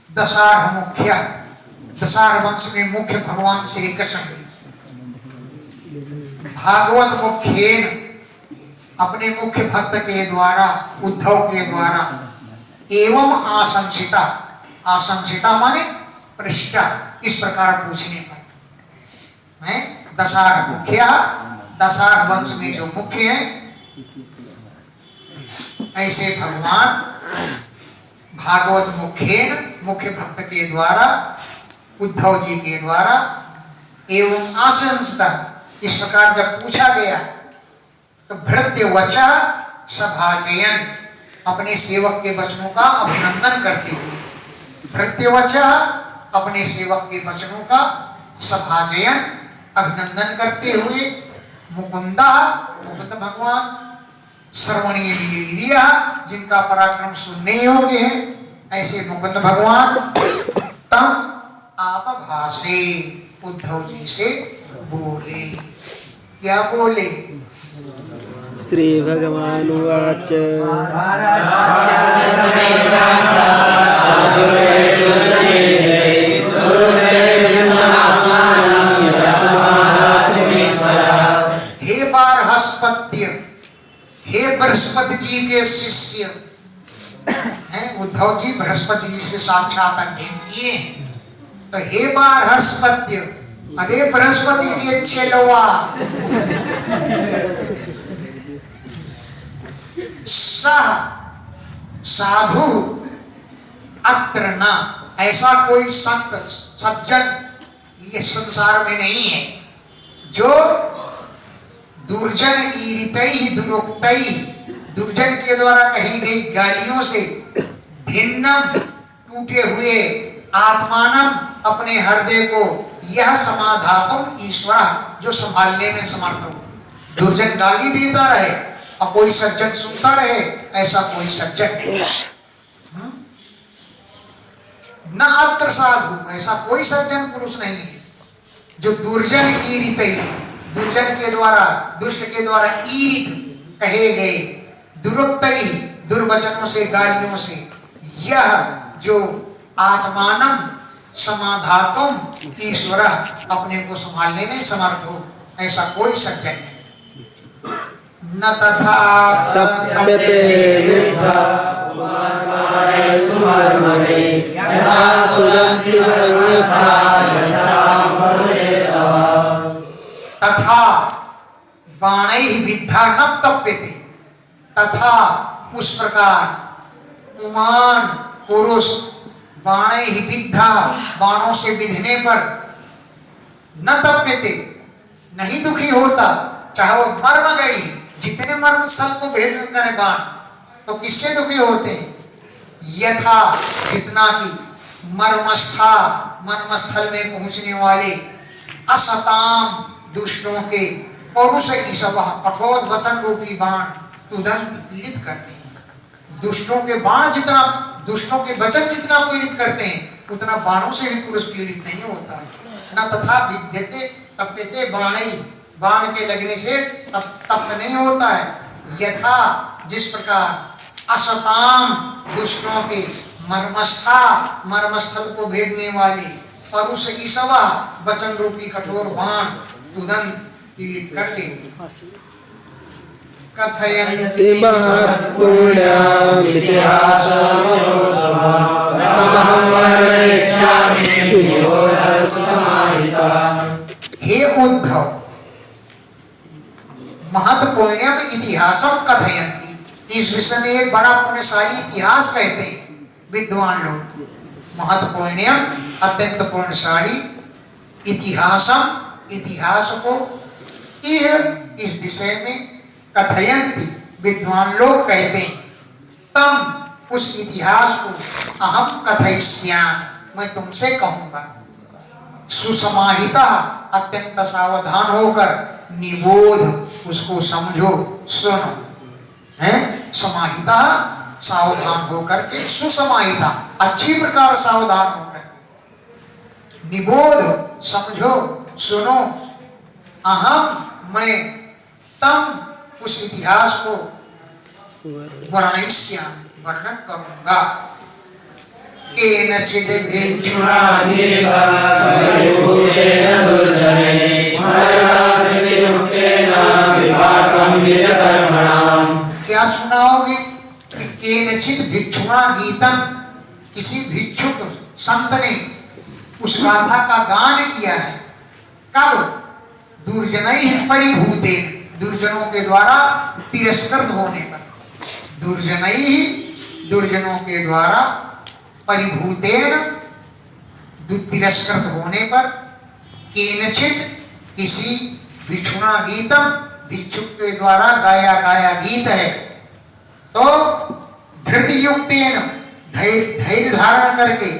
दशारह मुख्य, दशारह वंश में मुख्य भगवान श्री कृष्ण भागवत मुख्येन अपने मुख्य भक्त के द्वारा, उद्धव के द्वारा, एवं आशंसिता, आशंसिता माने पृष्ठा, इस प्रकार पूछने पर मैं दशारह मुख्य, दशारह वंश में जो मुख्य है, ऐसे भगवान भागवत मुख्येन, मुख्य भक्त के द्वारा, उद्धव जी के द्वारा, एवं आशंसिता, इस प्रकार जब पूछा गया तो भृत्य वचः सभाजयन, अपने सेवक के वचनों का अभिनंदन करते हुए, भृत्य वचः अपने सेवक के वचनों का सभाजयन, अभिनंदन करते हुए, मुकुंदा, मुकुंद भगवान, श्रवणीय वीर्य, जिनका पराक्रम सुनने योग्य है, ऐसे मुकुंद भगवान तम आप भाषे, उद्धव जी से बोले। क्या बोले? श्री भगवान उवाच हे बारहस्पत्य, हे बृहस्पति जी के शिष्य हैं, उद्धव जी बृहस्पति जी से साक्षात अध्ययन किए, तो हे बारहस्पत्य, अरे बृहस्पति के चेलवा, सह साधु अत्र न, ऐसा कोई संत सज्जन ये संसार में नहीं है जो दुर्जन ईरितई दुरुक्तई, दुर्जन के द्वारा कही गई गालियों से भिन्नम, टूटे हुए, आत्मानम, अपने हृदय को, यह समाधातुम ईश्वर, जो संभालने में समर्थ हो। दुर्जन गाली देता रहे और कोई सज्जन सुनता रहे, ऐसा कोई सज्जन नहीं। न अत्र साधु, ऐसा कोई सज्जन पुरुष नहीं है जो दुर्जन ईरितई, दुर्जन के द्वारा, दुष्ट के द्वारा ईरित कहे गए, दुरुक्तई, दुर्वचनों से, गालियों से, यह जो आत्मानम समाधातुम ईश्वर, अपने को संभालने में समर्थ हो, ऐसा कोई सज्जन नहीं। न तथा तप्यते विद्धा तथा बाणैः विद्धा न तप्यते, तथा उस प्रकार पुमान पुरुष बाणैः विद्धा, बाणों से विधने पर, न तप्यते, नहीं दुखी होता, चाहे वो मर्म गई, जितने मर्म स्थल को भेद करे बाण, तो किससे दुखी होते हैं? यथा, जितना कि मर्मस्था, मर्मस्थल में पहुंचने वाले, असताम, दुष्टों के, पौरुष ईशव, कठोर वचन रूपी बाण, तुदंत पीड़ित करते हैं। दुष्टों के बाण जितना, दुष्टों के वचन जितना पीड़ित करते हैं, उतना बाणों से भी पुरुष पीड़ित नहीं होता। न तथा विद्यते तप्यते बाणैः, बाण के लगने से तप्त नहीं होता है। यथा, जिस प्रकार असताम, दुष्टों के, मर्मस्था, मर्मस्थल को भेदने वाले, परुष ईशवा, वचन रूपी कठोर बाण, तुरंत पीड़ित कर देते। कथयन्ति महत्पुण्याम् इतिहासमहं वर्णयिष्यामि समाहिता। हे उद्धव, महत्पुण्यम इतिहासम कथयन्ति, इस विषय में एक बड़ा पुण्यशाली इतिहास कहते हैं विद्वान लोग। महत्पुण्यम, अत्यंत पुण्यशाली, इतिहासम, इतिहास को, इह, इस विषय में, कथयन्ति, विद्वान लोग कहते हैं, तम, उस इतिहास को, अहम कथयिष्यामि, मैं तुमसे कहूंगा। सुसमाहिता, अत्यंत सावधान होकर, निबोध, उसको समझो, सुनो। है समाहिता, सावधान होकर के, सुसमाहिता, अच्छी प्रकार सावधान होकर के, निबोध, समझो, सुनो। अहम, मैं, तम, उस इतिहास को वर्णयिष्यामि, वर्णन करूंगा। केनचित् भिक्षुणा परिभूतेन दुर्जने स्मरताकृतिमुक्तेन विपाकं वीरकर्मणाम्। क्या सुनाओगे कि केनचित् भिक्षुणा गीतम, किसी भिक्षुक संत ने उस गाथा का गान किया है। कब? दुर्जनैः परिभूतेन, दुर्जनों के द्वारा तिरस्कृत होने पर, दुर्जनैः, दुर्जनों के द्वारा, परिभूतेन, तिरस्कृत होने पर, केनचित्, किसी, भिक्षुणा गीतम, भिक्षुक के द्वारा गाया गीत है। तो धृतियुक्तेन, धैर्य धारण करके,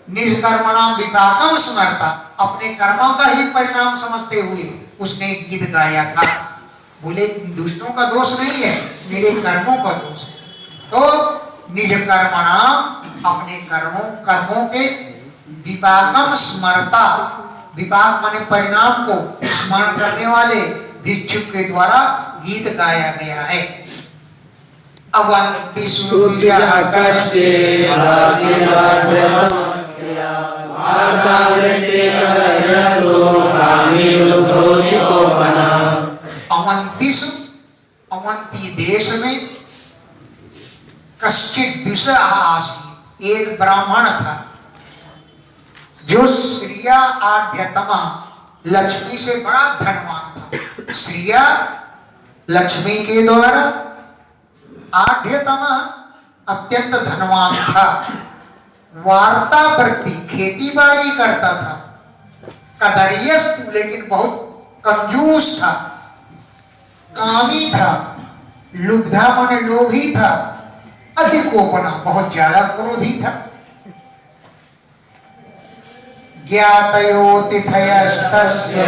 निष्कर्मणाम विपाकम स्मरता, अपने कर्मों का ही परिणाम समझते हुए उसने गीत गाया था। बोले दुष्टों का दोष नहीं है, मेरे कर्मों का दोष है। तो निज कर्मणाम, अपने कर्मों के, विपाकम स्मरता, विपाक माने परिणाम को स्मरण करने वाले भिक्षुक के द्वारा गीत गाया गया है। अवंति अवंती देश में कश्चित दूसरा आसीत, एक ब्राह्मण था जो श्रिया आढ्यतमा, लक्ष्मी से बड़ा धनवान था। श्रिया, लक्ष्मी के द्वारा, आढ्यतमा, अत्यंत धनवान था। वार्ता वृत्ति, खेती बाड़ी करता था। कदर्यस्तु, लेकिन बहुत कंजूस था। कामी था, लुब्धा मन लोभी था। अधिकोपना, बहुत ज्यादा क्रोधी था। ज्ञातयो तिथयस्तस्य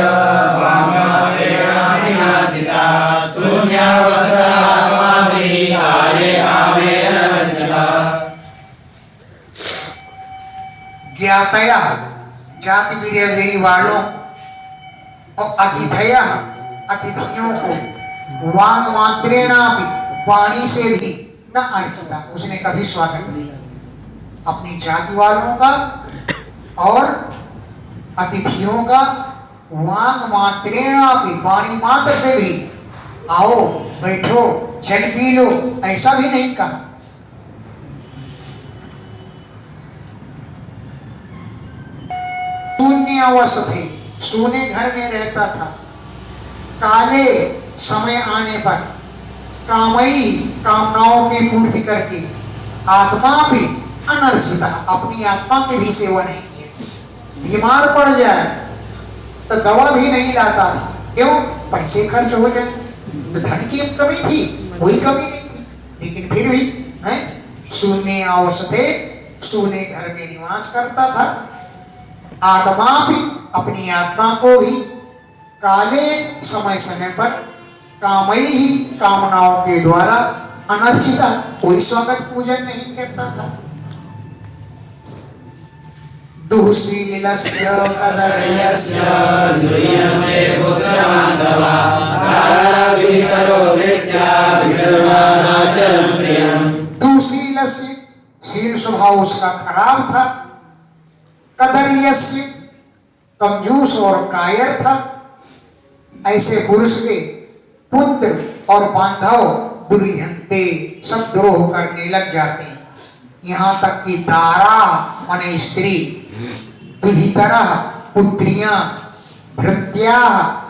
ज्ञातया, जाति बिरादरी वालों और अतिथया, अतिथियों को, वांग मात्रेणा भी, वाणी से भी न अर्चिता, उसने कभी स्वागत नहीं किया। अपनी जाति वालों का और अतिथियों का वांग मात्रेणा भी, वाणी मात्र से भी, आओ बैठो चल पी लो, ऐसा भी नहीं कहा। शून्यावश थे, सोने घर में रहता था। काले समय आने पर कामई, कामनाओं की पूर्ति करके, आत्मा भी अनर्चिता, अपनी आत्मा की भी सेवा नहीं किया। बीमार पड़ जाए तो दवा भी नहीं लाता था। क्यों? पैसे खर्च हो जाए। तो धन की कमी थी, कोई कमी नहीं थी, लेकिन फिर भी है शून्य अवस्थे, शून्य घर में निवास करता था। आत्मा भी, अपनी आत्मा को भी काले समय समय पर कामई ही, कामनाओं के द्वारा अनर्चिता, कोई स्वागत पूजन नहीं करता था। दुःशीलस्य कदर्यस्य दुर्यमे पुत्रमाधवा काराभितरो विद्या विषदानाचलं प्रियम्। दुःशीलस्य, शील स्वभाव उसका खराब था। कदर्यस्य, कंजूस और कायर था। ऐसे पुरुष के पुत्र और बांधव दुर्यंते, सब द्रोह करने लग जाते हैं। यहाँ तक कि दारा माने स्त्री, दुहितरा पुत्रियां, भृत्या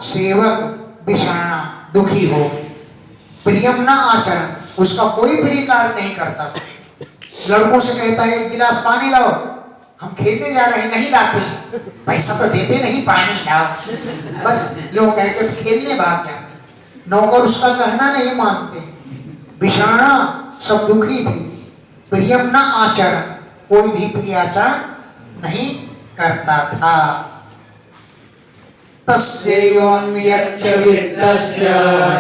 सेवक विषाणा, दुखी हो गए। प्रियम न आचरण, उसका कोई प्रियकार नहीं करता था। लड़कों से कहता है एक गिलास पानी लाओ, हम खेलने जा रहे हैं, नहीं लाते, पैसा तो देते नहीं, पानी लाओ, बस यो कह के खेलने भाग जाते। नौकर उसका कहना नहीं मानते। विषाणा, सब दुखी थे। प्रियम न आचरण, कोई भी प्रिय आचरण नहीं करता था। तस्यैवम्यच्च वित्तस्य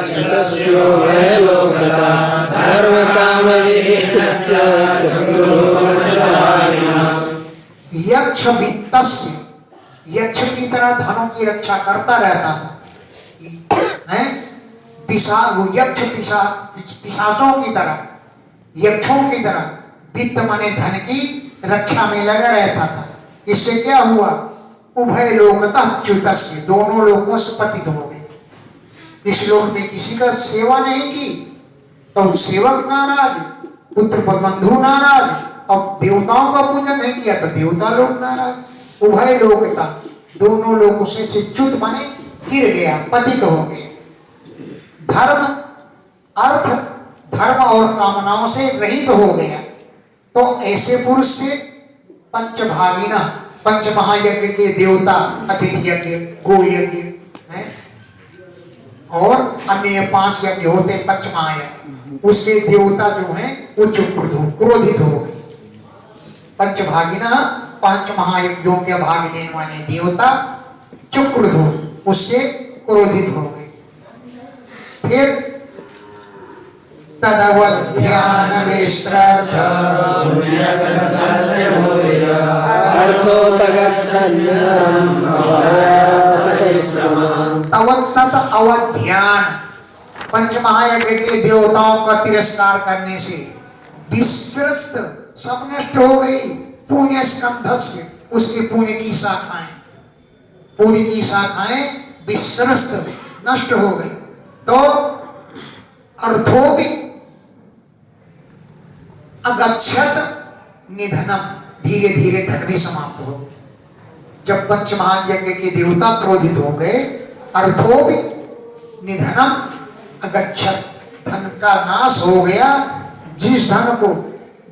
चितस्यो भयलोकता धर्मकामविहीनस्य चक्रुर्मज्जरायिणः। यक्ष वित्तस्य, यक्ष की तरह धनों की रक्षा करता रहता था, हैं? वो यक्ष पिशाचों की तरह, यक्षों की तरह वित्त माने धन की रक्षा में लगा रहता था। इससे क्या हुआ? उभय लोकतः च्युतस्य, दोनों लोकों से पतित हो गए। इस लोक में किसी का सेवा नहीं की तो सेवक नाराज, पुत्र बंधु नाराज, अब देवताओं का पूजन नहीं किया तो देवता लोग नाराज। उभय लोकता, दोनों लोगों से च्युत माने गिर गया, पतित हो गए। धर्म, अर्थ, धर्म और कामनाओं से रहित हो गया। तो ऐसे पुरुष से पंचभागिना, पंच महायज्ञ के देवता, अतिथि यज्ञ, गो यज्ञ है, और अन्य 5 यज्ञ होते हैं पंच महायज्ञ, उसके देवता जो हैं वो क्रोधित हो गए। पंचभागिना, 5 महायज्ञों के भाग लेने वाले देवता चुक्रधो, उससे क्रोधित हो गए। फिर तदवध्यान विश्रद्धा अवध्यान, पंच महायज्ञ के देवताओं का तिरस्कार करने से विश्रस्त, सब नष्ट हो गई। पुण्य स्कंधस्य, उसके पुण्य की शाखाएं, पुण्य की शाखाएं विश्रस्त, नष्ट हो गई। तो अर्थो भी अगच्छत निधनम, धीरे धीरे धन भी समाप्त हो गए। जब पंच महायज्ञ के देवता क्रोधित हो गए, अर्थो भी निधनम अगच्छत, धन का नाश हो गया। जिस धन को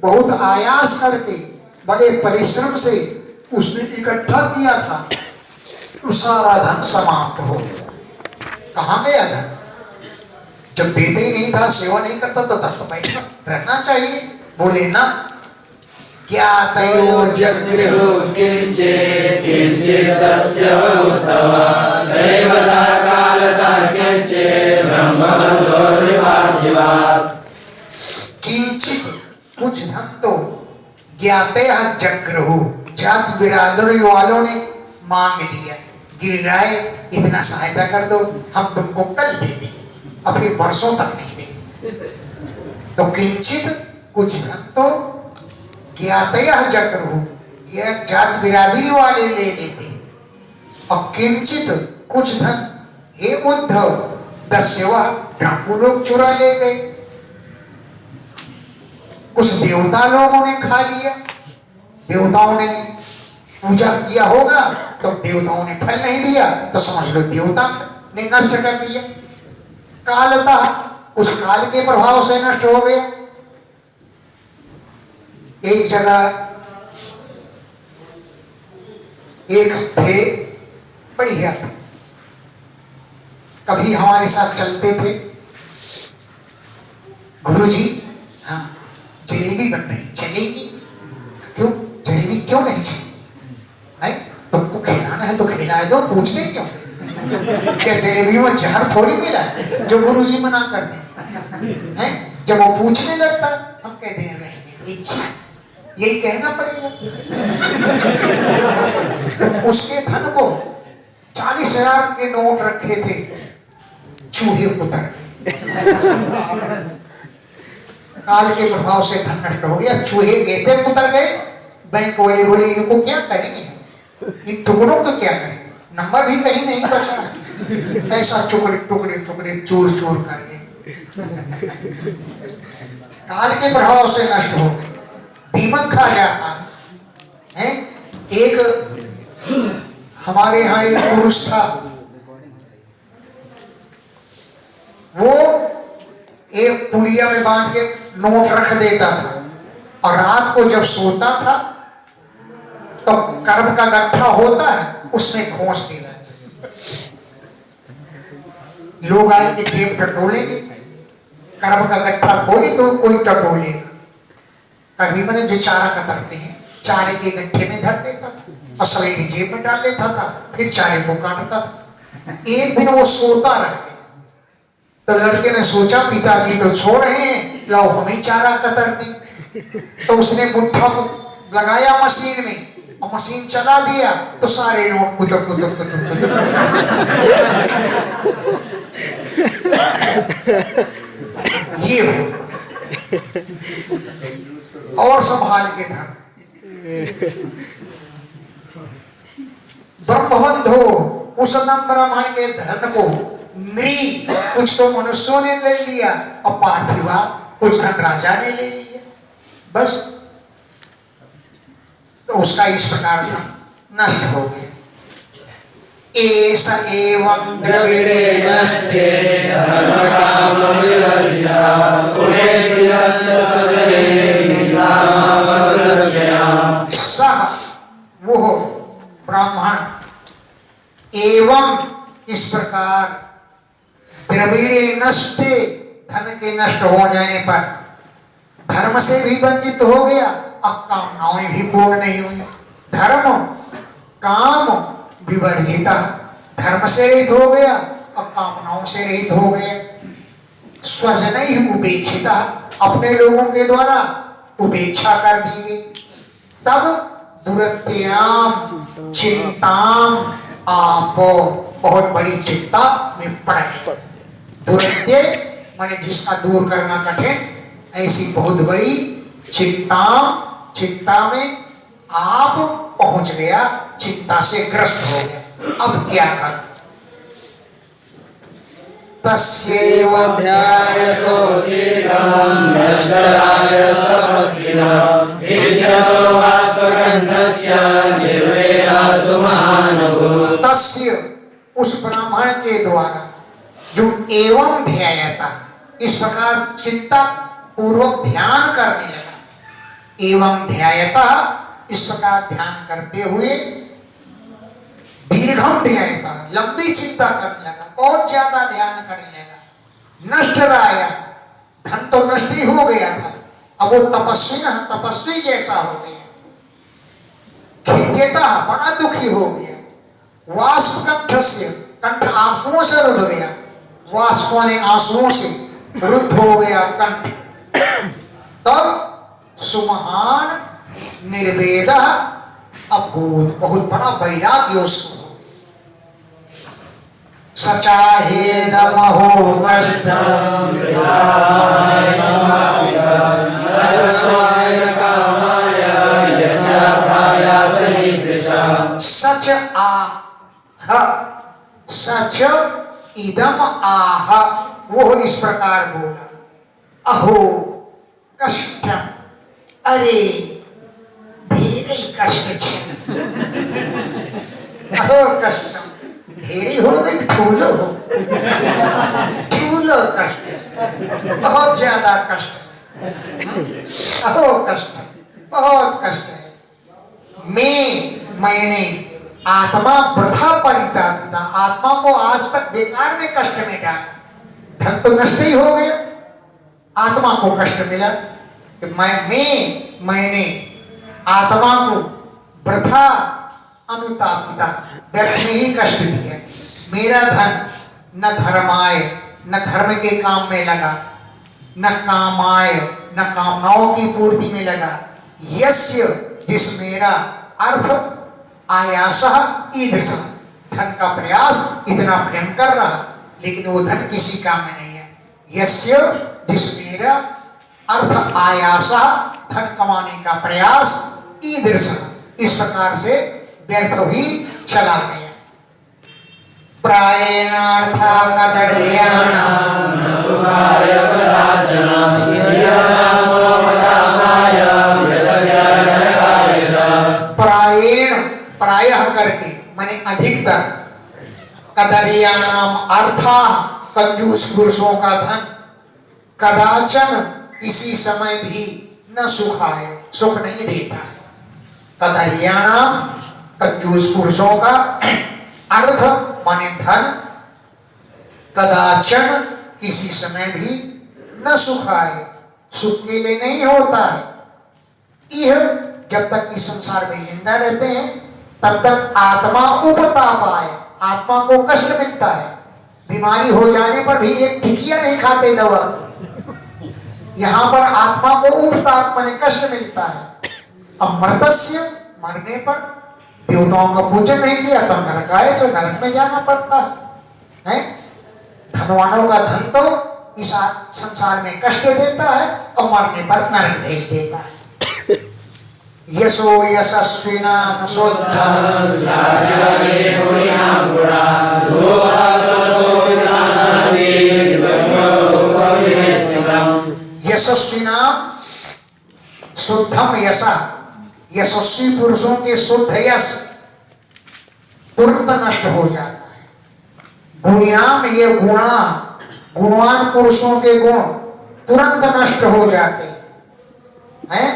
बहुत आयास करके, बड़े परिश्रम से उसने इकट्ठा किया था, तो सारा धन समाप्त हो गया। कहाँ गया धन? जब देते ही नहीं था, सेवा नहीं करता तो धन तो बैठा रहना चाहिए। बोले ना, क्या तयो जगृहो किंचित् किंचिदस्य भूतवा दैवता कालतः किंचित् ब्रह्मबन्धो विवादिवात्। किंचित, कुछ धन तो ज्ञाते जगृहो, जाति बिरादरी वालों ने मांग लिया, गिरिराय इतना सहायता कर दो, हम तुमको कल दे देंगे, अभी वर्षों तक नहीं देंगे। तो किंचित, कुछ धन तो ज्ञाते जगृहो, यह जाति बिरादरी वाले ले लेते। और किंचित, कुछ धन हे उद्धव, दस्यवा डाकू लोग चुरा ले गए। कुछ देवता लोगों ने खा लिया, देवताओं ने पूजा किया होगा तो देवताओं ने फल नहीं दिया, तो समझ लो देवता ने नष्ट कर दिया। कालता, उस काल के प्रभाव से नष्ट हो गया। एक जगह एक थे, बढ़िया थे, कभी हमारे साथ चलते थे। गुरुजी, हाँ जलेबी बन रही, चलेगी? क्यों जलेबी क्यों नहीं चलेगी? नहीं, तुमको खिलाना है तो खिलाए दो, पूछते क्यों? क्या जलेबी में जहर थोड़ी मिला है जो गुरुजी मना कर देंगे? हैं? जब वो पूछने लगता, हम कहते हैं रहने इच्छा, यही कहना पड़ेगा। तो उसके धन को 40,000 के नोट रखे थे, चूहे उतर गए। काल के प्रभाव से धन नष्ट हो गया, चूहे गए थे, उतर गए। बैंक वाले बोले इनको क्या करेंगे, इन टुकड़ों का क्या करेंगे, नंबर भी कहीं नहीं बचा है। ऐसा टुकड़े टुकड़े टुकड़े चोर चोर कर गए, काल के प्रभाव से नष्ट हो गए। दीमक खा जाता है। एक हमारे यहाँ एक पुरुष था, वो एक पुड़िया में बांध के नोट रख देता था, और रात को जब सोता था तो कर्म का गट्ठा होता है, उसमें खोस देना। लोग आएंगे जेब टटोलेंगे, कर्म का गट्ठा खोले तो कोई टटोलेगा। कभी मैंने जो चारा कतरते हैं, चारे के गट्ठे में धर देता था और सवेरे जेब में डाल लेता था, फिर चारे को काटता था। एक दिन वो सोता रह गया, तो लड़के ने सोचा पिताजी तो छोड़ हैं, लाओ हम ही चारा कतर दें। तो उसने मुट्ठा को लगाया मशीन में और मशीन चला दिया तो सारे नोट कुतुक कुतुक कुतुक कुतुक। ये हो और संभाल के धन। ब्रह्मबंधो उस ब्राह्मण के धन को नृ कुछ तो मनुष्यों ने ले लिया और पार्थिवा कुछ धन राजा ने ले लिया, बस। तो उसका इस प्रकार धन नष्ट हो गया। ऐसा एवं द्रविड़े नष्टे धर्म काम विवर्जिता उपेक्षितश्च सजने चिन्तामृतज्ञाः। सह वो ब्राह्मण एवं इस प्रकार द्रविड़े नष्टे धन के नष्ट हो जाने पर धर्म से भी वंचित हो गया, अब कामनाएं भी पूर्ण नहीं हुई। धर्म काम विवर्जिता, धर्म से रहित हो गया और कामनाओं से रहित हो गया। स्वजन ही उपेक्षिता, अपने लोगों के द्वारा उपेक्षा कर दी गई। तब दुरत्याम चिंताम आप बहुत बड़ी चिंता में पड़ गए। दुरत्य माने जिसका दूर करना कठिन, ऐसी बहुत बड़ी चिंता में आप पहुंच गया, चिंता से ग्रस्त हो गया। अब क्या कर? तस्यैव ध्यायतो दीर्घं नष्टरायस्तपस्विनः विद्यतो वाष्पकण्ठस्य निर्वेदा सुमहानभूः। तस्य उस ब्राह्मण के द्वारा जो एवं ध्यायता, इस प्रकार चिंता पूर्वक ध्यान करने लगा। एवं ध्यायता, इस प्रकार ध्यान करते हुए दीर्घम ध्यायता, लंबी चिंता करने लगा, बहुत ज्यादा ध्यान करने लगा। नष्ट राया, धन तो नष्ट ही हो गया था, अब वो तपस्वी जैसा हो गया। खिन्नता, बड़ा दुखी हो गया। वाष्प कंठस्य, कंठ आंसुओं से रुद्ध गया, वाष्पों ने आंसुओं से रुद्ध हो गया कंठ। तब सुमहान निर्वेद अभूत, बहुत बड़ा वैराग्य उसको। सचाहेदमहो कष्टं धर्माय न कामाय यस्यार्थाय सनिकृषः। सच इदम आह, वो इस प्रकार बोला। अहो कष्टम, अरे ढेरी कष्ट छे। अहो कष्टम, ढेरी हो गई, ठूलो कष्ट, बहुत ज्यादा कष्ट है। अहो कष्ट, बहुत कष्ट है। मैंने आत्मा वृथा परित्यागिता, आत्मा को आज तक बेकार में कष्ट में डाला। धन तो नष्ट ही हो गया, आत्मा को कष्ट मिला। मैंने आत्मा को वृथा अनुतापिता, व्यर्थ में ही कष्ट दिया। मेरा धन न धर्माय, न धर्म के काम में लगा, न कामाय, न कामनाओं की पूर्ति में लगा। यस्य, जिस मेरा अर्थ आयासः ईदृश, धन का प्रयास इतना भयंकर रहा, लेकिन वो धन किसी काम में नहीं है। यस्य, जिस मेरा अर्थ आयासः, धन कमाने का प्रयास ईदृश, इस प्रकार से व्यर्थ ही चला गया। प्रायेणार्था कदर्याणां न सुखाय कदाचन प्रायेण, प्रायः करके माने अधिकतर, कदर्याणाम अर्था, कंजूस पुरुषों का धन, कदाचन किसी समय भी न सुखाय, सुख नहीं देता है। कदर्याणाम कंजूस पुरुषों का अर्थ माने धन, कदाचन किसी समय भी न सुखाए, सुख के लिए नहीं होता है। यह जब तक इस संसार में जिंदा रहते हैं तब तक आत्मा उपताप आए, आत्मा को कष्ट मिलता है। बीमारी हो जाने पर भी एक टिकिया नहीं खाते दवा की। यहाँ पर आत्मा को उपताप माने कष्ट मिलता है। अब मर्दस्य मरने पर देवताओं का पूजन नहीं किया तो नरक आए, तो नरक में जाना पड़ता है। धनवानों का धन तो इस संसार में कष्ट देता है और मरने पर नरक भेज देता है। यशो यशस्विना यशस्विना शुद्धम यश, यशस्वी पुरुषों के शुद्ध यश तुरंत नष्ट हो जाता है। गुणिनाम ये गुणा, गुणवान पुरुषों के गुण तुरंत नष्ट हो जाते हैं।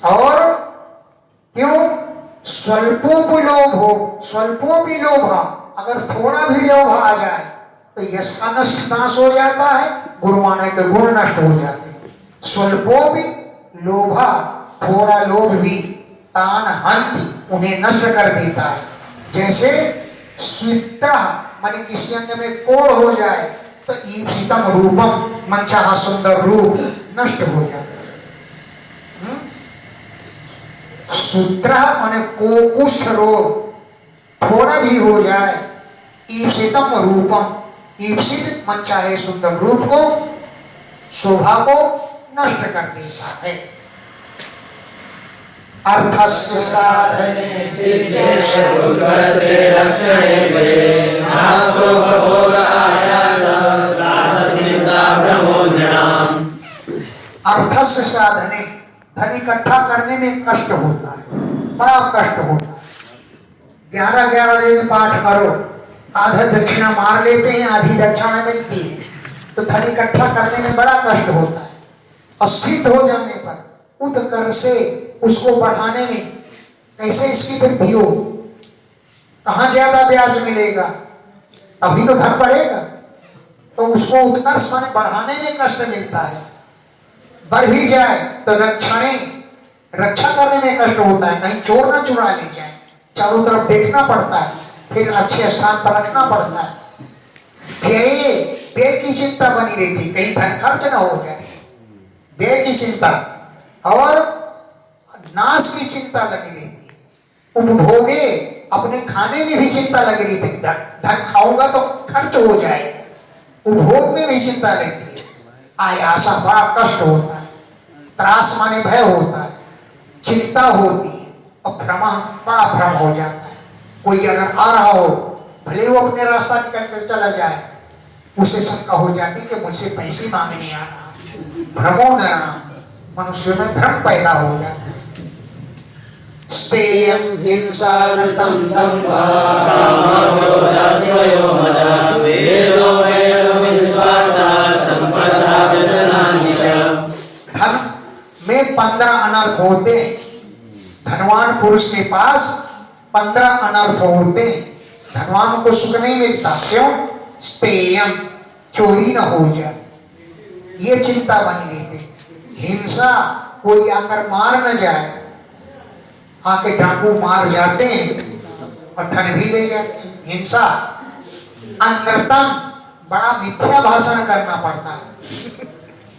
और क्यों? स्वल्पो भी लोभ हो, स्वल्पो भी लोभ, अगर थोड़ा भी लोभ आ जाए तो यश का नाश हो जाता है, गुणवान के गुण नष्ट हो जाते हैं। स्वल्पो भी लोभा, थोड़ा लोभ भी तान हंति, उन्हें नष्ट कर देता है। जैसे स्वित्र माने किसी अंग में कोढ़ हो जाए तो ईप्सितम रूपम, मनचाहा सुंदर रूप नष्ट हो जाता है। सूत्र माने को कुष्ठ रोग थोड़ा भी हो जाए, ईप्सितम रूपम, ईप्सित मन चाहे सुंदर रूप को, शोभा को नष्ट कर देता है। अर्थस्य साधने सिद्धेश्व उत्कर्षे रक्षणे भये नाशोपभोग आशास दासचिंता भ्रमो नृणाम्। अर्थस्य साधने, धन इकट्ठा करने में कष्ट होता है, बड़ा कष्ट होता है। 11-11 दिन पाठ करो, आधा दक्षिणा मार लेते हैं, आधी दक्षिणा मिलती है, तो धन इकट्ठा करने में बड़ा कष्ट होता है। और सिद्ध हो जाने पर उत्कर्ष से उसको बढ़ाने में कैसे इसकी वृद्धि हो, कहाँ ज्यादा ब्याज मिलेगा, अभी तो धन बढ़ेगा, तो उसको उत्कर्ष माने बढ़ाने में कष्ट मिलता है। बढ़ भी जाए तो रक्षा करने में कष्ट होता है, कहीं चोर न चुरा ले जाए, चारों तरफ देखना पड़ता है, फिर अच्छे स्थान पर रखना पड़ता है। व्यय की चिंता बनी रहती, कहीं धन खर्च ना हो जाए, व्यय की चिंता और नाश की चिंता लगी रहती है। उपभोगे, अपने खाने में भी चिंता लगी रहती है, धन खाऊंगा तो खर्च हो जाएगा, उपभोग में भी चिंता रहती है। आयासा, बड़ा कष्ट होता है, त्रास माने भय होता है, चिंता होती है, और भ्रम, बड़ा भ्रम हो जाता है। कोई अगर आ रहा हो, भले वो अपने रास्ता निकल कर चला जाए, उसे शंका हो जाती कि मुझसे पैसे मांगने आ रहा है। भ्रमो नरणाम, मनुष्य में भ्रम पैदा हो जाता है। स्तेयं हिंसा नृतं दम्भा कामक्रोधस्वयो मदा वेदो वैरविश्वासा संपदा व्यसनानि च। धन में 15 अनर्थ होते हैं। धनवान पुरुष के पास 15 अनर्थ होते हैं। धनवान को सुख नहीं मिलता, क्यों? स्तेयम, चोरी न हो जाए, ये चिंता बनी रहती। हिंसा, कोई आकर मार न जाए, आके डाकू मार जाते हैं और धन भी ले जाते हैं। हिंसा। अनृतम, बड़ा मिथ्या भाषण करना पड़ता है,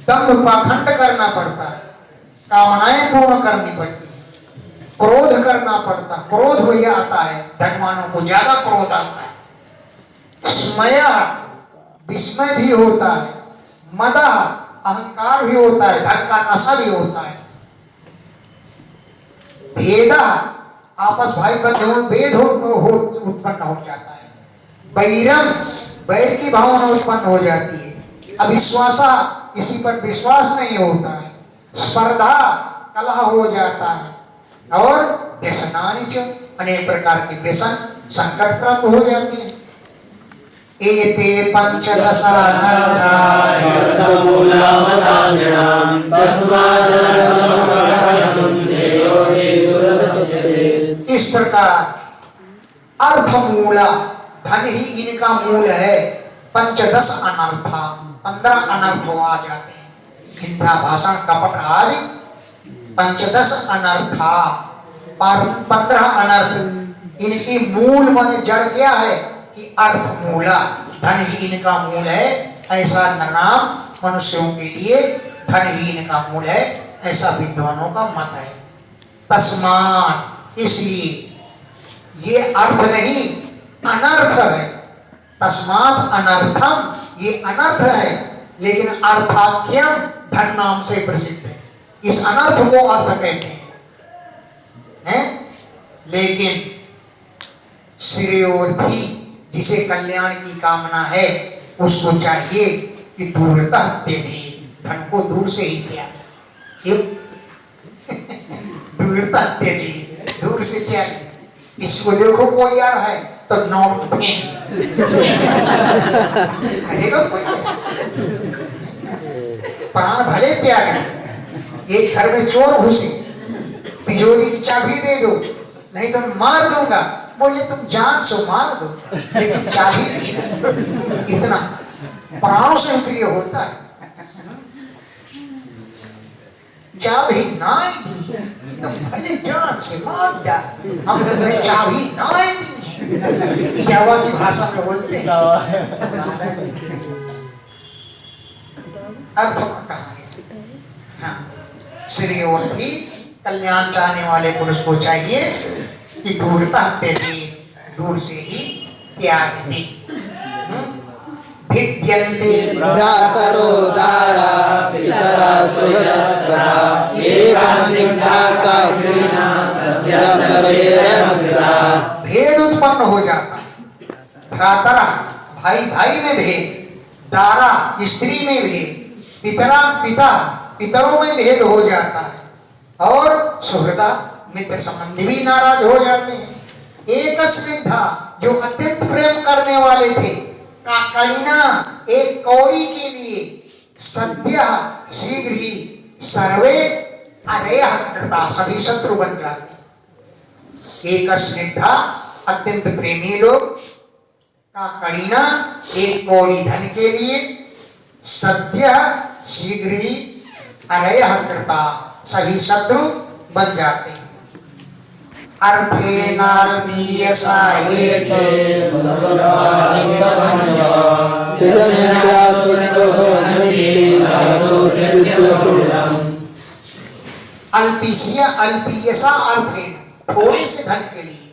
दंभ पाखंड करना पड़ता है, कामनाएं पूर्ण करनी पड़ती है, क्रोध करना पड़ता, क्रोध वही आता है, धनवानों को ज्यादा क्रोध आता है। स्मय, विस्मय भी होता है, मद, अहंकार भी होता है, धन का नशा भी होता है। भेद, आपस भाई बंधुओं में भेद उत्पन्न हो जाता है। वैरम, वैर की भावना उत्पन्न हो जाती है। अविश्वासा, किसी पर विश्वास नहीं होता है। स्पर्धा, कलह हो जाता है। और व्यसनानि च, अनेक प्रकार के व्यसन, संकट प्राप्त हो जाते हैं। एते पंचदश अनर्थाः इस प्रकार अर्थमूला, धन ही इनका मूल है। पंचदश अनर्था, 15 अनर्थ आ जाते हैं। मिथ्या भाषण, कपट आदि 15 अनर्था, 15 अनर्थ इनकी मूल माने जड़ क्या है कि अर्थ मूला, धन ही इनका मूल है, ऐसा नाम मनुष्यों के लिए धन ही इनका मूल है, ऐसा विद्वानों का मत है। तस्मात्, इसलिए ये अर्थ नहीं अनर्थ है। तस्मात् अनर्थम, ये अनर्थ है, लेकिन अर्थाख्यम धन नाम से प्रसिद्ध है। इस अनर्थ को अर्थ कहते हैं? लेकिन श्रेयोर्थी, जिसे कल्याण की कामना है, उसको चाहिए कि दूरतः त्यजे, धन को दूर से ही त्याग। क्यों? दूरतः त्यजे, दूर से त्याग। इसको देखो कोई आ रहा है तो नोट फेंक करेगा कोई ऐसा? प्राण भले त्याग। एक घर में चोर घुसे, तिजोरी की चाबी दे दो, नहीं तो मार दूंगा। बोले तुम जान सो मार दो, लेकिन चाबी नहीं। इतना प्राणों से प्रिय होता है। चाबी ना दी तुम भले जान से मार डाल, हम तुम्हें चाबी ना दी। जावा की भाषा में बोलते हैं। अर्थ कहा गया। श्रेयोर्थी, कल्याण चाहने वाले पुरुष को चाहिए कि दूरतः त्यजे, दूर से ही त्याग दे। भिद्यन्ते भ्रातरो दारा पितरा सुहृदस्तथा एकस्निग्धा काकुलिना सद्या सर्वे रमता। भेद उत्पन्न हो जाता है। भ्रातरा, भाई भाई में भेद, दारा स्त्री में भेद, पितरा पिता पितरों में भेद हो जाता है, और सुहृदा मित्र संबंधी भी नाराज हो जाते हैं। एक स्निग्धा, जो अत्यंत प्रेम करने वाले थे, काकलिना, एक कौड़ी के लिए, सद्य शीघ्र ही, सर्वे अरेह कृता, सभी शत्रु बन जाते। एक स्निग्धा, अत्यंत प्रेमी लोग, काकलिना, एक कौड़ी धन के लिए, सद्य शीघ्र ही, अरेह कृता, सभी शत्रु बन जाते हैं। अर्थेनाल्पीयसा हेते अल्पीसिया, अल्पीयसा अर्थेन, थोड़े से धन के लिए,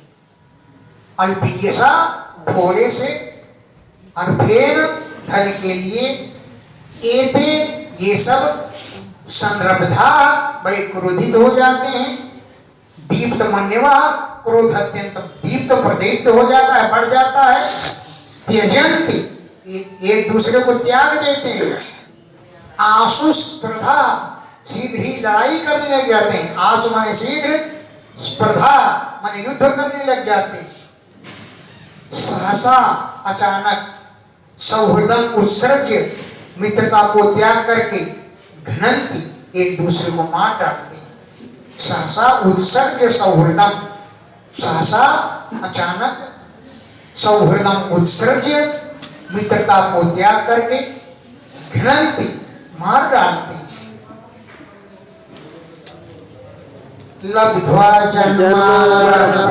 अल्पीयसा थोड़े से, अर्थेन धन के लिए, एते ये सब संरब्धा बड़े क्रोधित हो जाते हैं। दीप्त मन्यवा, क्रोध अत्यंत दीप्त प्रदीप्त हो जाता है, बढ़ जाता है। त्यजंती, एक दूसरे को त्याग देते हैं। आशु स्पर्धा, शीघ्र ही लड़ाई करने लग जाते हैं। आशु माने शीघ्र, स्पर्धा माने युद्ध करने लग जाते हैं। सहसा अचानक, सौहृदम उत्सर्ज्य, मित्रता को त्याग करके, घ्नन्ति, एक दूसरे को मार डालते हैं। सहसा उत्सर्ज्य सौहृदम, सहसा अचानक, सौहृदम उत्सर्ज्य, मित्रता को त्याग करके, घ्नन्ति, मार डालते हैं। लब्ध्वा जन्मारब्धाद्यं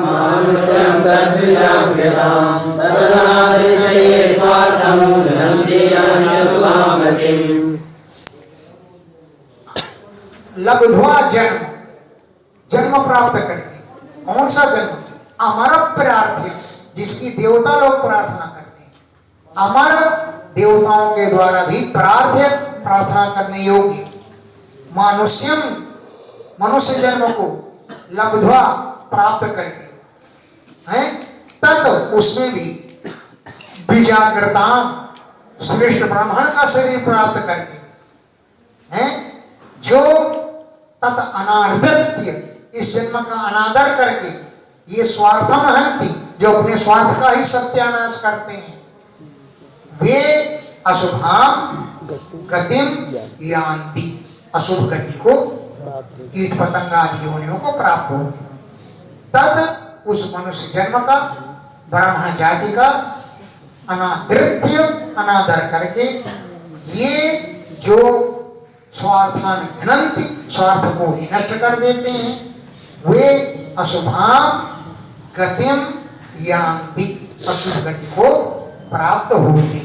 मानुषं तद्विजाभ्यतां तदनादिजये स्वार्थं गृह्णन्ति अन्यस्वागतिम्। लब्ध्वा जन्म, जन्म प्राप्त करके, कौन सा जन्म? अमर प्रार्थ्य, जिसकी देवता लोग प्रार्थना करते हैं। अमर, देवताओं के द्वारा भी प्रार्थ्य, प्रार्थना करने योग्य। मानुष्यम, मनुष्य जन्म को, लब्ध्वा प्राप्त करके, हैं तत्, उसमें भी, बीजाग्रता, श्रेष्ठ ब्राह्मण का शरीर प्राप्त करके, हैं जो तत् अनादृत्य, इस जन्म का अनादर करके, ये स्वार्थम हन्ति, जो अपने स्वार्थ का ही सत्यानाश करते हैं, वे अशुभाम गतिम यान्ति, अशुभ गति को, कीट पतंग आदि योनियों को प्राप्त होगी। तद उस मनुष्य जन्म का, ब्राह्मण जाति का अनादृत्य, अनादर करके, ये जो स्वार्थान घ्नन्ति, स्वार्थ को ही नष्ट कर देते हैं, वे अशुभाम गतिम यान्ति, अशुभ गति को प्राप्त होते।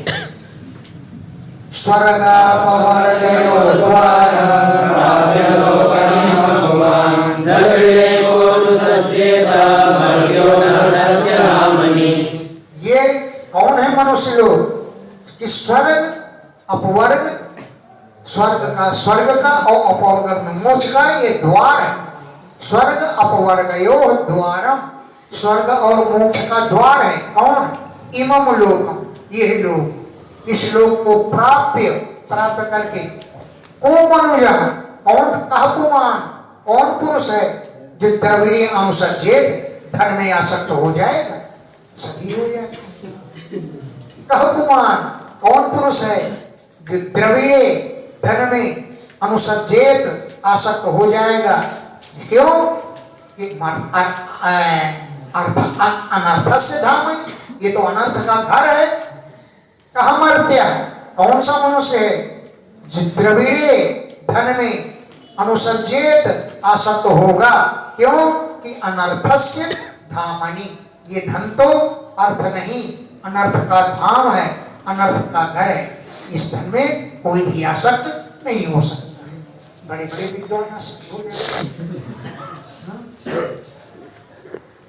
स्वर्गापवर्गयो द्वारा ये कौन है मनुष्य लोग कि स्वर्ग अपवर्ग, स्वर्ग का और अपवर्ग में मोक्ष का ये द्वार है। स्वर्ग अपवर्गयो द्वारम, स्वर्ग और मोक्ष का द्वार है। कौन? इमम लोकम, ये लोग इस लोक को प्राप्त करके को मनुष्य, कौन कह पुमान, कौन पुरुष है जो द्रविड़ीय अनुसज्जित धन में आसक्त हो जाएगा? सभी हो जाते हैं। कह पुमान, कौन पुरुष है जो द्रविड़ीय धन में अनुसज्जित आसक्त हो जाएगा? क्यों? अनर्थ से धामन, ये तो अनर्थ का घर है। कहा मर्त्य, कौन सा मनुष्य है जो द्रविड़ीय धन में अनुसज्जित आसक्त होगा? क्यों कि अनर्थस्य धामनि, ये धन तो अर्थ नहीं अनर्थ का धाम है, अनर्थ का घर है। इस धन में कोई भी आसक्त नहीं हो सकता है। बड़े बड़े विद्वान आसक्त हो जाते हैं।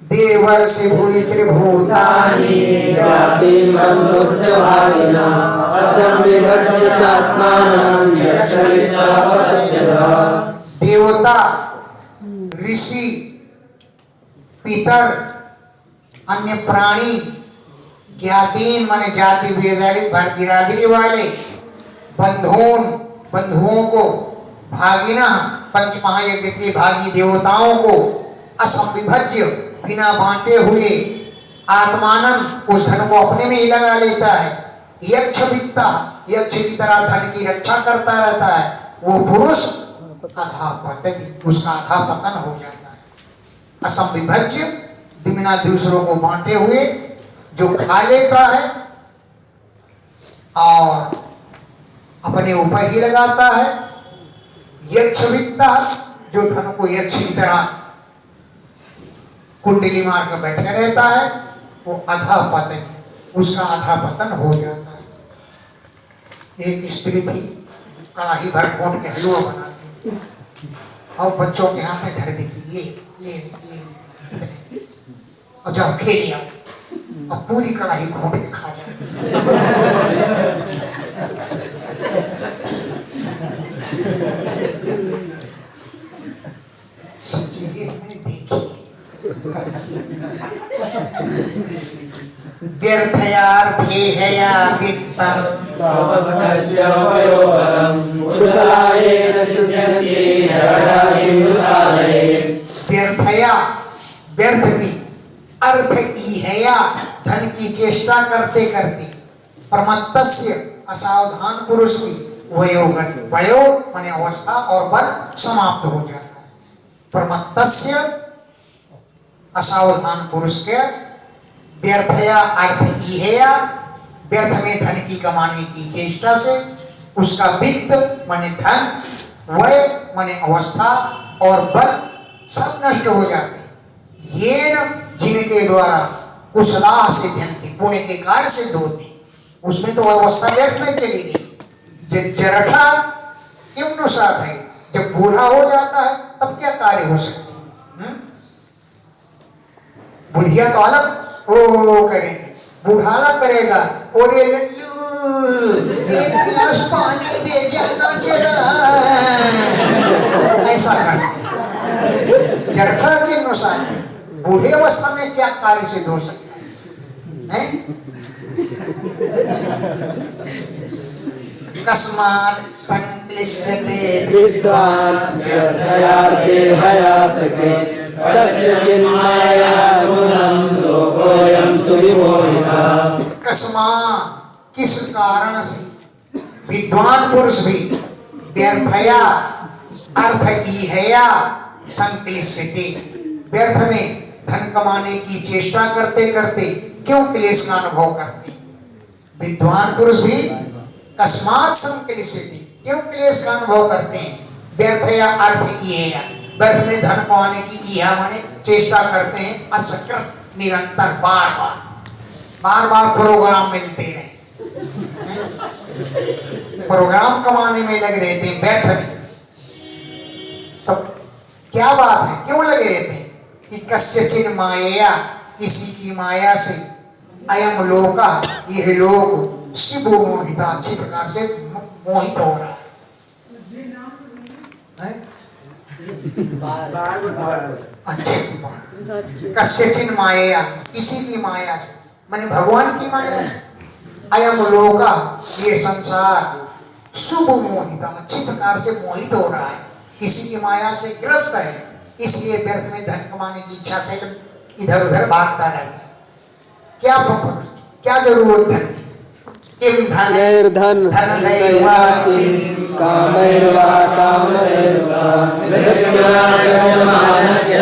देवर से भूय त्रिभूतानि व्याप्तिं बन्धुश्च भागिनः असंविभज्य चात्मानं यक्षविद्यापत्यतः। देवता, ऋषि, पितर, अन्य प्राणी, ज्ञातीन माने जाति बिरादरी वाले, बंधुओं को, भागिना पंच महायज्ञ के भागी देवताओं को, असंविभज्य बिना बांटे हुए, आत्मानम उस धन को अपने में ही लगा लेता है। यक्ष वित्ता, यक्ष की तरह धन की रक्षा करता रहता है। वो पुरुष अधा पतति, उसका आधा पतन हो जाता है। असंविभज्य बिना दूसरों को बांटे हुए जो खा लेता है और अपने ऊपर ही लगाता है। यक्ष वित्ता, जो धन को यक्ष की तरह कुंडली मार कर बैठा रहता है, वो अधा पतन, उसका आधा पतन हो जाता है। एक स्त्री थी, कड़ाही भर खोट के हलवा बनाती और बच्चों के हाथ में धर देती, ले ले ले और जाओ खेलिए, अब पूरी कड़ाही घोट के खा जाती। सच्ची ये हमने देखी। व्यर्थयार्थेहया वित्तम कुशलायेन सिद्ध्यति जडा किं साधयेत्। व्यर्थया, व्यर्थ की, अर्थ इहया धन की चेष्टा करते करते, प्रमत्तस्य असावधान पुरुष की वयोगत, वयो माने अवस्था और बल समाप्त हो जाता है। प्रमत्तस्य असावधान पुरुष के व्यर्थया अर्थ इहया, व्यर्थ में धन की कमाने की चेष्टा से उसका वित्त माने धन, वय माने अवस्था और बल सब नष्ट हो जाते हैं। ये जिनके द्वारा कुशला सिद्ध्यन्ति, पुण्य के कार्य सिद्ध होते, उसमें तो अवस्था व्यर्थ में चली गई। जरठा क्यों नुसाद है, जब बूढ़ा हो जाता है तब क्या कार्य हो सकते हैं? बुढ़िया तो अलग ओ करेंगे, बूढ़ा अलग करेगा। और ये लल्लू एक गिलास पानी दे जाना जरा, ऐसा करते। जरठा के अनुसार बूढ़े अवस्था में क्या कार्य सिद्ध हो सकता है? कस्मात् संक्लिश्यते विद्वान् व्यर्थयार्थे हयासकृत् तस्य चिन्माया नूनं लोकोऽयं सुविमोहितः। कस्मात्, किस कारण से विद्वान पुरुष भी व्यर्थया अर्थ इहया संक्लिश्यते, व्यर्थ में धन कमाने की चेष्टा करते करते क्यों क्लेश का अनुभव करते? विद्वान पुरुष भी कस्मात् संक्लिश्यते, क्यों क्लेश का अनुभव करते हैं? व्यर्थया अर्थ इहया, व्यर्थ में धन कमाने की इहा माने चेष्टा करते हैं। असकृत निरंतर बार बार प्रोग्राम मिलते रहे, प्रोग्राम कमाने में लगे रहते हैं, बैठे। तो क्या बात है, क्यों लगे रहते हैं कि कस्यचिन माया, इसी की माया से अयम लोका, यह लोग शिव मोहिता, अच्छी प्रकार से मोहित हो रहा है। कस्यचिन माया, इसी की माया से, माने भगवान की माया से, अयम लोका, ये संसार शुभ मोहिता, अच्छी प्रकार से मोहित हो रहा है, इसी की माया से ग्रस्त है। इसलिए व्यर्थ में धन कमाने की इच्छा से इधर उधर भागता रहता है। क्या जरूरत धन की? किम धन दैवा किम कामैर्वा कामदैर्वा मृत्युनाशस्य मानस्य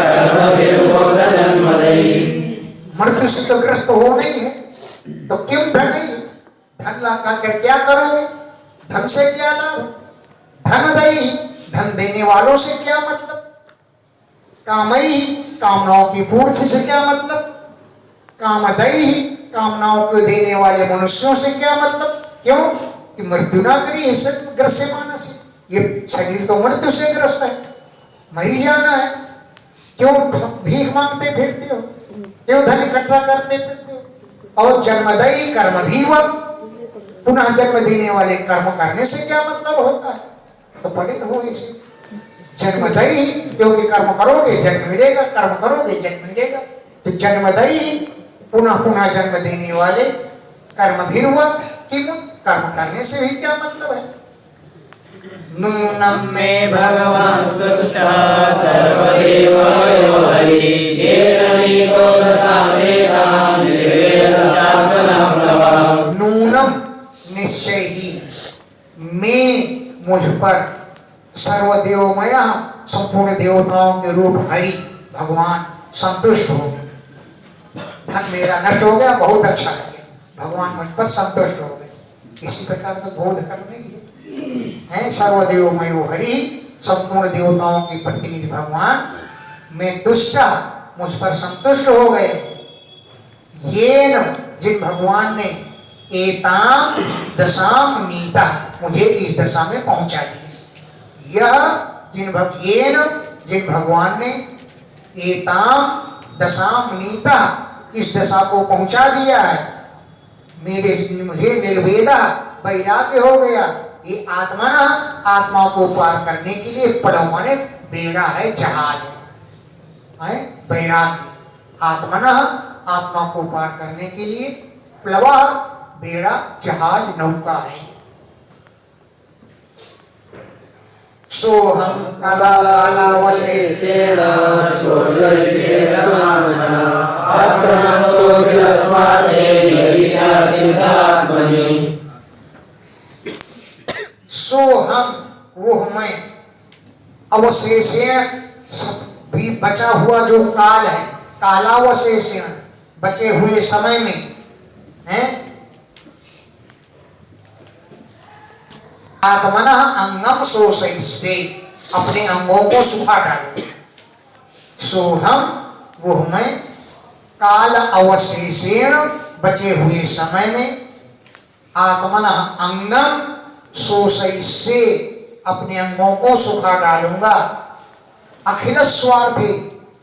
कर्मभिर्बोधजन्मदैः। मृत्यु से तो ग्रस्त हो नहीं है, तो क्यों धन नहीं है? धन लाकर कर क्या करोगे? धन से क्या लाभ? धन दई, धन देने वालों से क्या मतलब? कामई, कामनाओं की पूर्ति से क्या मतलब? कामदई, कामनाओं को देने वाले मनुष्यों से क्या मतलब? क्यों कि मृत्यु ना करी है ग्रस्त से मानस, ये शरीर तो मृत्यु से ग्रस्त है, मरी जाना है। क्यों भीख मांगते फिरते हो? क्यों धन इकट्ठा करते फिरते हो? और जन्मदयी कर्म भी हुआ, पुनः जन्म देने वाले कर्म करने से क्या मतलब होता है? तो पंडित हो इसे जन्मदयी, क्योंकि कर्म करोगे जन्म मिलेगा, कर्म करोगे जन्म मिलेगा। तो जन्मदयी, पुनः पुनः जन्म देने वाले कर्म भी हुआ, कि कर्म करने से भी क्या मतलब है? नूनम में भगवान तुष्टः सर्वदेवमयो हरि येन नीतो दशामेतान् निर्वेदशात्मनः प्रभः। नूनम निश्चय ही, मैं मुझ पर सर्वदेवमय, संपूर्ण देवताओं के रूप हरि भगवान संतुष्ट हो गए। धन मेरा नष्ट हो गया, बहुत अच्छा लगे, भगवान मुझ पर संतुष्ट हो गए। इसी प्रकार का बोध करना ही है। सर्वदेवमय हरि, संपूर्ण देवताओं के प्रतिनिधि भगवान, मैं दुष्ट, मुझ पर संतुष्ट हो गए। येन, जिन भगवान ने एताम दशाम नीता, मुझे इस दशा में पहुंचा दिया। यह जिन भगवान ने एताम दशाम नीता, इस दशा को पहुंचा दिया है, मुझे निर्वेदा वैराग्य हो गया। ये आत्मा, आत्मा को पार करने के लिए प्लव माने बेड़ा है, जहाज है। वैराग्य आत्मना, आत्मा को पार करने के लिए प्लवा, बेड़ा, जहाज, नौका है। सोहम कालावशेषेण सोऽशेषेण अप्रमत्तो किल स्वार्थे सिद्धात्मनि। सोहम, वो मैं, अवशेषेण, भी बचा हुआ जो काल है, कालावशेषेण, बचे हुए समय में है। आत्मना अंगम शोषयिष्ये, अपने अंगों को सुखा डालो। सोहम, वो मैं, काल अवशेषेण, बचे हुए समय में, आत्मना अंगम शोषयिष्ये, अपने अंगों को सुखा डालूंगा। अखिल स्वार्थे,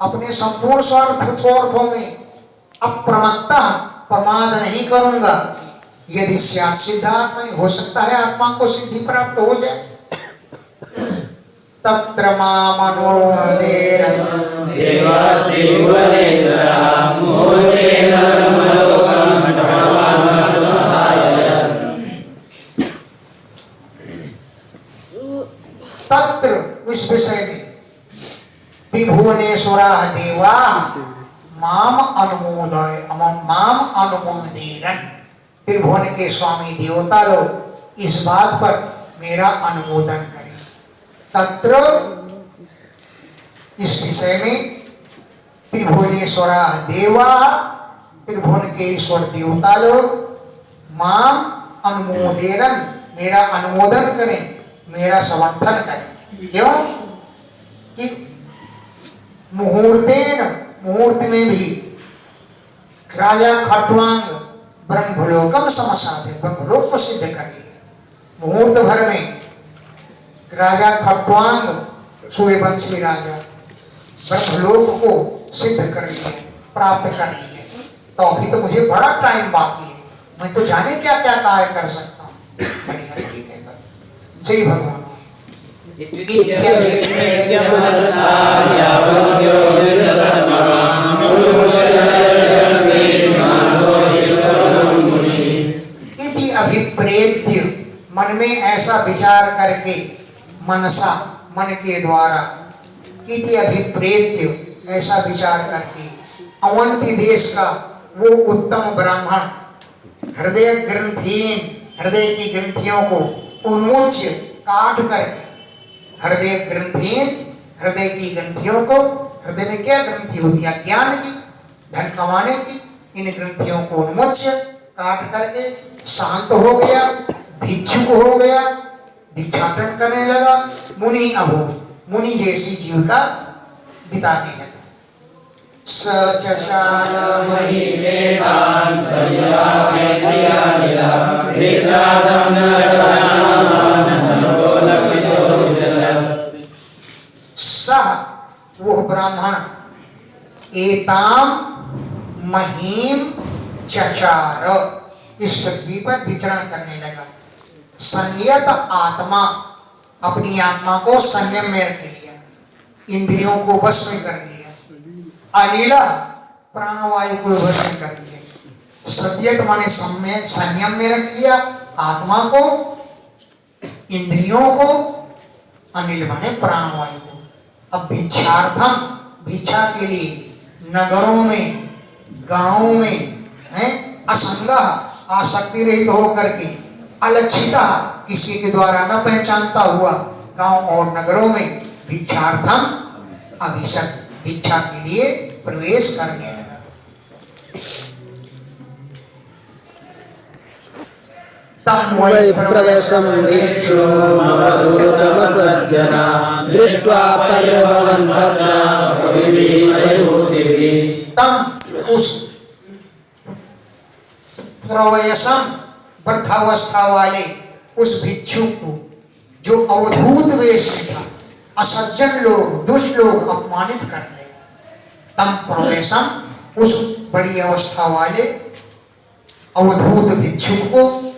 अपने संपूर्ण स्वार्थों में अप्रमत्ता, प्रमाद नहीं करूंगा। यदि सिद्धात्मनि, हो सकता है आत्मा को सिद्धि प्राप्त हो जाए। तत्र मामनुदेर देवासि भुवनेश्वरा मूर्तेन ब्रह्मलोकं भगवान् समासाययत्। तत्र, उस विषय में, त्रिभुवनेश्वरा देवा माम अनुमोदेरन, त्रिभुवन के स्वामी देवता लोग इस बात पर मेरा अनुमोदन करें। तत्र, इस विषय में, त्रिभुवनेश्वरा देवा, त्रिभुवन के ईश्वर देवता लोग, माम अनुमोदेरन, मेरा अनुमोदन करें, मेरा समर्थन करें। क्यों कि मुहूर्तेन, मुहूर्त में भी, राजा खट्वांग ब्रह्मलोकम समसाधे, ब्रह्मलोक को सिद्ध कर लिया मुहूर्त भर में। राजा खट्वांग सूर्यवंशी राजा ब्रह्मलोक को सिद्ध कर लिया, प्राप्त कर लिया। तो अभी तो मुझे बड़ा टाइम बाकी है, मैं तो जाने क्या क्या कार्य कर सकता हूँ। जय भगवान। इति अभिप्रेत्य, मन में ऐसा विचार करके, मनसा मन के द्वारा, इति अभिप्रेत्य ऐसा विचार करके, अवंती देश का वो उत्तम ब्राह्मण हृदय ग्रंथीन, हृदय की ग्रंथियों को उन्मोच्य काट करके, हृदय ग्रंथीन, हृदय की ग्रंथियों को, हृदय में क्या ग्रंथि होती है? ज्ञान की, धन कमाने की। इन ग्रंथियों को उन्मोच्य काट करके शांत हो गया, भिक्षुक हो गया, भिक्षाटन करने लगा। मुनि अभूत, मुनि जैसी जीविका बिताने लगा। सह वो ब्राह्मण एताम महीम चचार, इस पृथ्वी पर विचरण करने लगा। संयत आत्मा, अपनी आत्मा को संयम में रख लिया, इंद्रियों को वश में कर लिया। अनिल, प्राणवायु को वश में कर लिया। संयत माने संयम में रख लिया आत्मा को, इंद्रियों को। अनिल माने प्राणवायु को। अब भिक्षार्थम, भिक्षा के लिए नगरों में, गांवों में है असंग, आसक्ति रहित होकर के, अलक्षिता, किसी के द्वारा न पहचानता हुआ गांव और नगरों में भिक्षार्थम अभिषेक, भिक्षा के लिए प्रवेश करने लगा। तम वै प्रवेशम भिक्षु मवधूतमसज्जना दृष्ट्वा पर्यभवन् भद्रं बहुविधि परिभूतिभिः। तम उस प्रवेशम, वृद्धावस्था वाले उस भिक्षु को, जो अवधूत वेश में था, असज्जन लोग, दुष्ट लोग अपमानित करने लगे। तम प्रवेशम, उस बड़ी अवस्था वाले अवधूत भिक्षु को,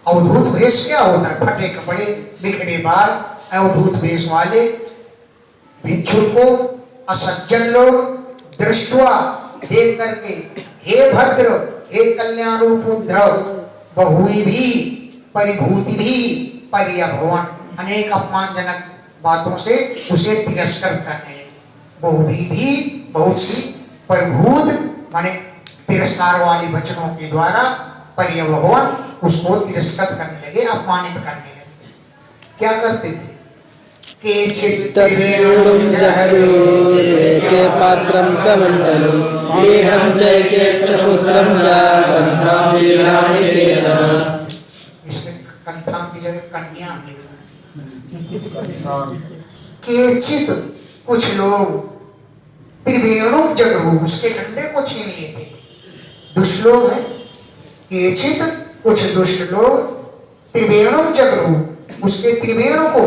अवधूत वेश क्या होता है? फटे कपड़े, बिखरे बाल, अवधूत वेश वाले भिक्षु को असज्जन लोग दृष्टवा, देख करके, हे भद्र, हे कल्याण रूप उद्धव, बहुवी भी परिभूति भी पर्यभवन, अनेक अपमानजनक बातों से उसे तिरस्कृत करने लगे। बहुवी भी बहुत सी, परिभूत माने तिरस्कार वाली वचनों के द्वारा, पर्यभवन उसको तिरस्कृत करने लगे, अपमानित करने लगे। क्या करते थे? के पात्रं कमण्डलम् पीठं चैके सूत्रं च कंठां चीराणि केचन। इसमें कंठां की जगह कन्या लिखा है। केचित, कुछ लोग, त्रिवेणु जगरू, उसके डंडे को छीन लेते थे। दुष्ट लोग हैं। केचित, कुछ दुष्ट लोग, त्रिवेणु जगरू, उसके त्रिवेणु को,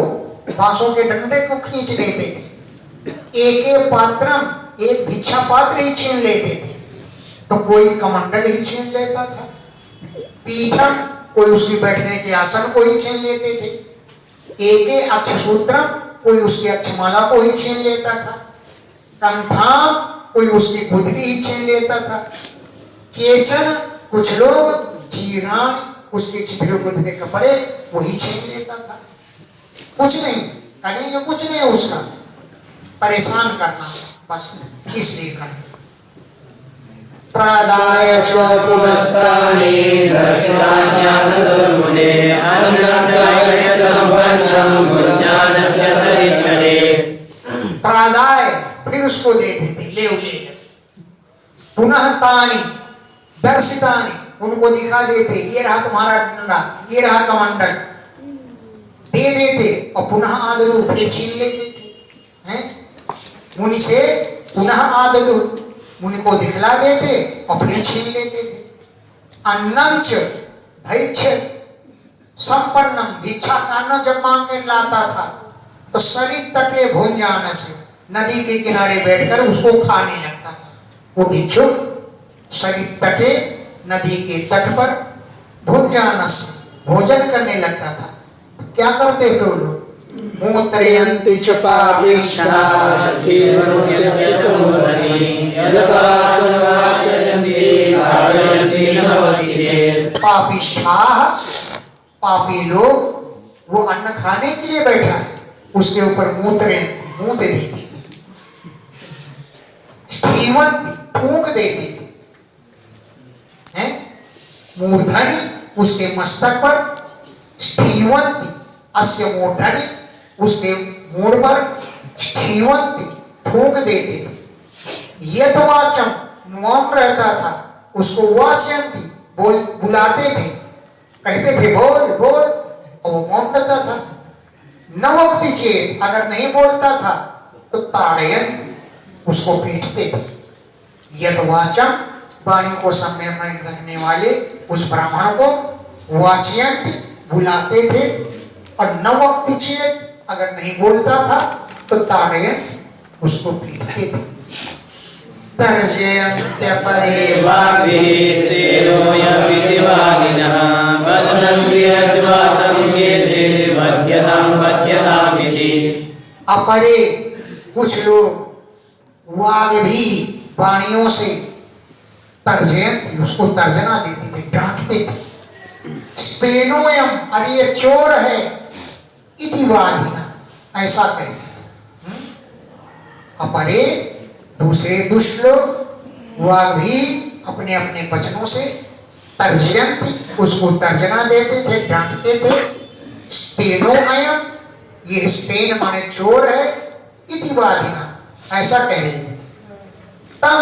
बांसों के डंडे को खींच लेते थे। एक पात्रम, एक भिक्षा पात्र ही छीन लेते थे, तो कोई कमंडल ही छीन लेता था। पीठम, कोई उसकी बैठने के आसन को ही छीन लेते थे। एक अक्षसूत्रम, कोई उसकी अक्षमाला को ही छीन लेता था। कंठाम, कोई उसकी गुदड़ी ही छीन लेता था। केचन, कुछ लोग, चीराण, उसके छिद्र गुदरे कपड़े वही छीन लेता था। कुछ नहीं करेंगे, कुछ नहीं उसका, परेशान करना बस, इसलिए करना। प्रादाय च पुनस्तानि दर्शनान्यातुर्मुने अन्नं च वैश्च संपन्नं ज्ञानस्य सरिचरे। प्रादाय, फिर उसको देते थे, ले पुनः तानि दर्शितानि, उनको दिखा देते, ये रहा तुम्हारा डंडा, ये रहा कमंडल, दे देते और पुनः आदलु, फिर छीन लेते थे। हैं? मुनि से पुनः आदलु, मुनि को दिखला देते कपड़े छीन लेते थे। अन्नम च भैक्ष्य संपन्नम, भिक्षा का अन्न जब मांग के लाता था तो सरित तटे भुंजान से, नदी के किनारे बैठकर उसको खाने लगता था। वो भिक्षु सरित तटे, नदी के तट पर भुंजान से भोजन करने लगता था। तो क्या करते थे वो लोग? मूत्रयन्ति च पापिष्ठाः स्थिरन्त्यस्य च मूर्धनि यथा वाचयन्ति धारयन्ति भवति चेत्। पापिष्ठाः, पापी लोग, वो अन्न खाने के लिए बैठा है, उसके ऊपर मूत्रयन्ति, मुंह देते थे, स्थिरन्ति, फूंक देते थे, हैं? मूर्धनि, उसके मस्तक पर, स्थिरन्ति अस्य मूर्धनि, उसके मूड पर, स्थिरन्ति फूंक देते थे। यत वाचम, मौन रहता था, उसको वाचयन्ति बुलाते थे, कहते थे बोल बोल, और वो मौन रहता था। न वक्ति चेत, अगर नहीं बोलता था तो ताड़यन्ति, उसको पीटते थे। यत वाचम, वाणी को संयम में रखने वाले उस ब्राह्मण को वाचयन्ति बुलाते थे, और न वक्ति चेत, अगर नहीं बोलता था तो ताड़यन्ति, उसको पीटते थे। तर्जयन्त्य परे वाग्भिः स्थिरो यमिति वागिनः वदनं क्रियज्वातं केचित् वध्यतामिति। अपरे, कुछ लोग वाग भी वाणियों से तर्जयन्ति, उसको तर्जना देते थे, डांटते थे। स्तेनोयम, अरे ये चोर है, इति वादिना, ऐसा कहते थे। अपरे, दूसरे दुष्ट लोग, वाग भी अपने अपने वचनों से तर्जयन्ति, उसको तर्जना देते थे, डांटते थे। स्तेनोयम, ये स्तेन माने चोर है, इति वादिना, ऐसा कह रहे थे। तम,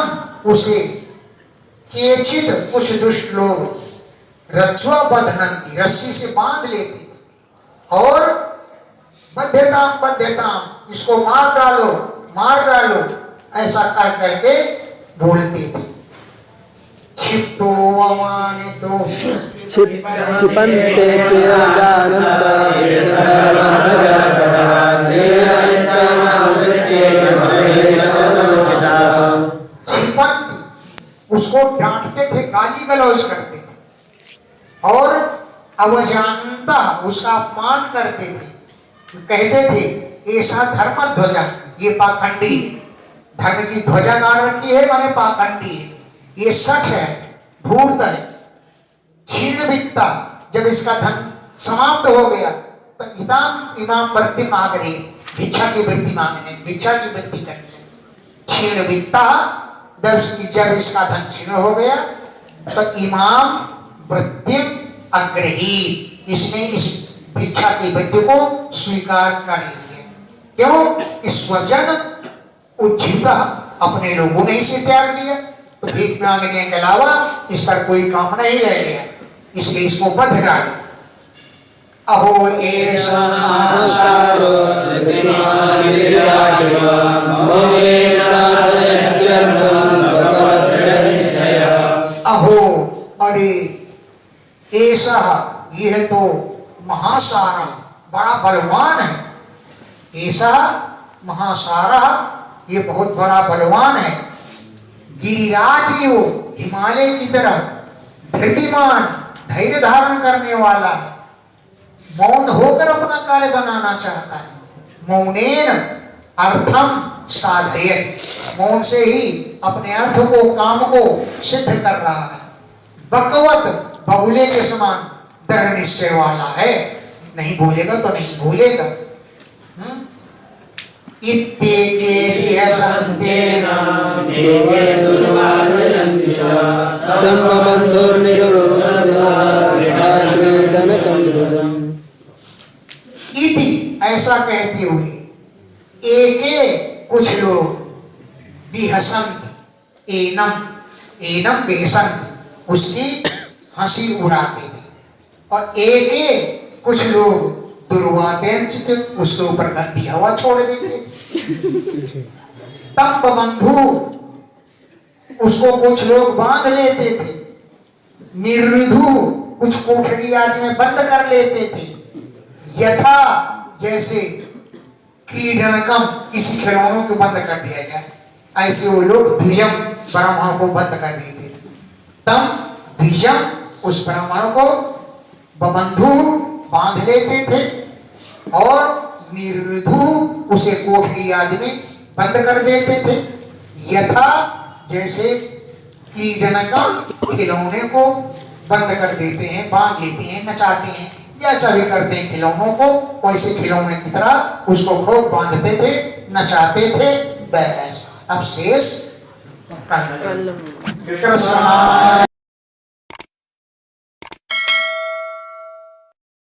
उसे केचित, कुछ दुष्ट लोग, रज्ज्वा बध्नन्ति, रस्सी से बांध लेते थे, और बध्यताम, इसको मार डालो, ऐसा कर करके बोलते थे। क्षिप्तो अमानितो क्षिपन्ते केवजानन्त एष क्षिपन्ति, उसको डांटते थे, गाली गलौज करते थे, और अवजानता, उसका अपमान करते थे। कहते थे ऐसा धर्म ध्वजा, ये पाखंडी है, धर्म की ध्वजा गाड़ रखी है, माने पाखंडी है, ये सच है, धूर्त है। छीण वित्ता, जब इसका धन समाप्त हो गया तो इमाम वृत्ति मांग रही, भिक्षा की वृत्ति मांगने, भिक्षा की वृत्ति करने। छीण वित्ता, जब इसका धन छीण हो गया तो इमाम वृत्ति अग्रही, इसने इस भिक्षा की वृत्ति को स्वीकार कर लिया। क्यों? स्वजन उज्जिता, अपने लोगों ने इसे त्याग दिया, तो भीख मांगने के अलावा इस पर कोई काम नहीं रह गया, इसलिए इसको बध डाला। अहो एषा आसारो धृतिमान विराटः मौलेन साधयत्यर्थं भगवद्निश्चय। अहो, अरे, ऐसा, यह तो महासारा, बड़ा बलवान है। ऐसा महासारा, ये बहुत बड़ा बलवान है। गिरिराज भी हो, हिमालय की तरह, धृतिमान, धैर्य धारण करने वाला, मौन होकर अपना कार्य बनाना चाहता है। मौनेन अर्थम साधयत्, मौन से ही अपने अर्थ को, काम को सिद्ध कर रहा है। बकवत, बगुले के समान दृढ़ निश्चय वाला है, नहीं बोलेगा तो नहीं भूलेगा। ऐसा कहते हुए एक कुछ लोग बिहसंत, एनम बिहसंत, उसकी हंसी उड़ाते थे, और एक कुछ लोग दुर्वादेंच, उसके ऊपर गंदी हवा छोड़ देते थे। तंब बंधु, उसको कुछ लोग बांध लेते थे, निर्धु कुछ कोठरी आदि में बंद कर लेते थे, यथा जैसे क्रीडनकम किसी खिलौनों को बंद कर दिया जाए, ऐसे वो लोग द्विजम ब्राह्मण को बंद कर देते थे। तम द्विजम उस ब्राह्मण को बबंधु बांध लेते थे और निर्धु उसे कोठरी आदि में बंद कर देते थे, यथा जैसे क्रीडनकम खिलौने को बंद कर देते हैं, बांध लेते हैं, नचाते हैं, जैसा भी करते हैं खिलौनों को, वैसे खिलौने की तरह उसको खूब बांधते थे, नचाते थे। बस अब शेष कृष्ण